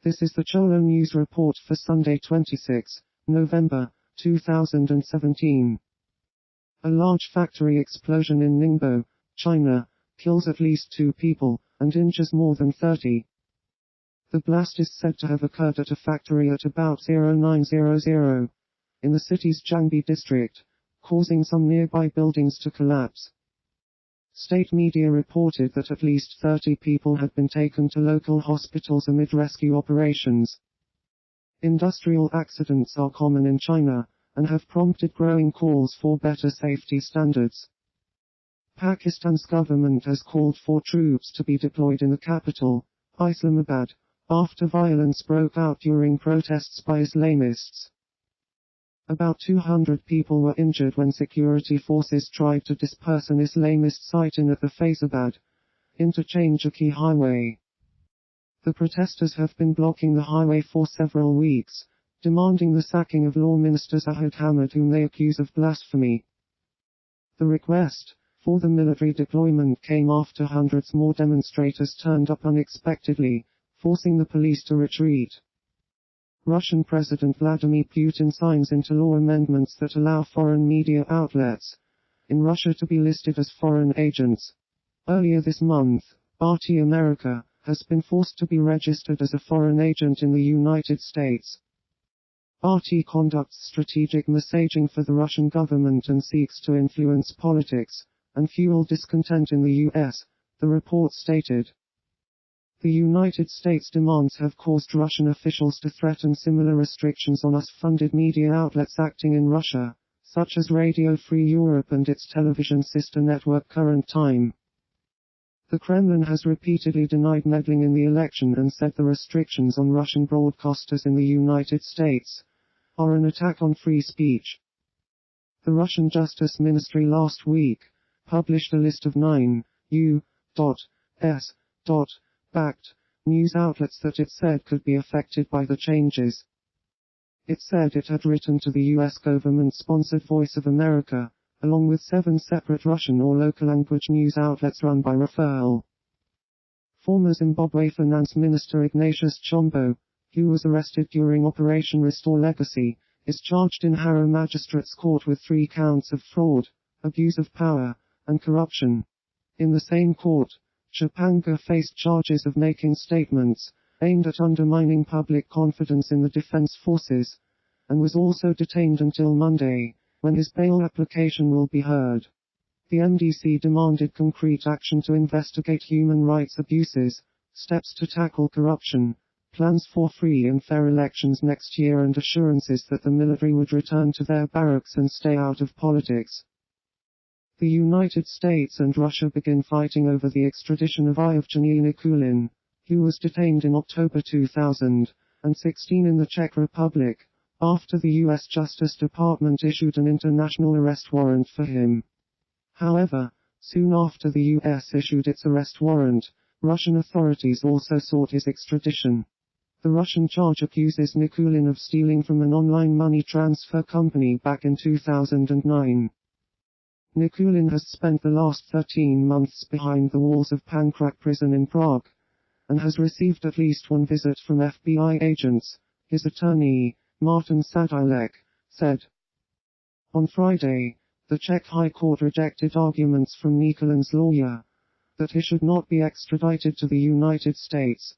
This is the Cholo News Report for Sunday 26 November 2017. A large factory explosion in Ningbo, China, kills at least 2 people, and injures more than 30. The blast is said to have occurred at a factory at about 0900 in the city's Jiangbi district, causing some nearby buildings to collapse. State media reported that at least 30 people had been taken to local hospitals amid rescue operations. Industrial accidents are common in China, and have prompted growing calls for better safety standards. Pakistan's government has called for troops to be deployed in the capital, Islamabad, after violence broke out during protests by Islamists. About 200 people were injured when security forces tried to disperse an Islamist sit-in at the Faizabad interchange, a key highway. The protesters have been blocking the highway for several weeks, demanding the sacking of Law Minister Zahid Hamid, whom they accuse of blasphemy. The request for the military deployment came after hundreds more demonstrators turned up unexpectedly, forcing the police to retreat. Russian President Vladimir Putin signs into law amendments that allow foreign media outlets in Russia to be listed as foreign agents. Earlier this month, RT America has been forced to be registered as a foreign agent in the United States. RT conducts strategic messaging for the Russian government and seeks to influence politics and fuel discontent in the US, the report stated. The United States demands have caused Russian officials to threaten similar restrictions on US-funded media outlets acting in Russia, such as Radio Free Europe and its television sister network Current Time. The Kremlin has repeatedly denied meddling in the election and said the restrictions on Russian broadcasters in the United States are an attack on free speech. The Russian Justice Ministry last week published a list of 9 U.S. backed news outlets that it said could be affected by the changes. It said it had written to the U.S. government-sponsored Voice of America, along with 7 separate Russian or local language news outlets run by Rafael. Former Zimbabwe Finance Minister Ignatius Chombo, who was arrested during Operation Restore Legacy, is charged in Harrow Magistrates Court with 3 counts of fraud, abuse of power, and corruption. In the same court, Chapanga faced charges of making statements aimed at undermining public confidence in the defense forces, and was also detained until Monday, when his bail application will be heard. The MDC demanded concrete action to investigate human rights abuses, steps to tackle corruption, plans for free and fair elections next year, and assurances that the military would return to their barracks and stay out of politics. The United States and Russia begin fighting over the extradition of Yevgeny Nikulin, who was detained in October 2016 in the Czech Republic, after the U.S. Justice Department issued an international arrest warrant for him. However, soon after the U.S. issued its arrest warrant, Russian authorities also sought his extradition. The Russian charge accuses Nikulin of stealing from an online money transfer company back in 2009. Nikulin has spent the last 13 months behind the walls of Pankrak prison in Prague, and has received at least 1 visit from FBI agents, his attorney, Martin Sadilek, said. On Friday, the Czech High Court rejected arguments from Nikulin's lawyer that he should not be extradited to the United States.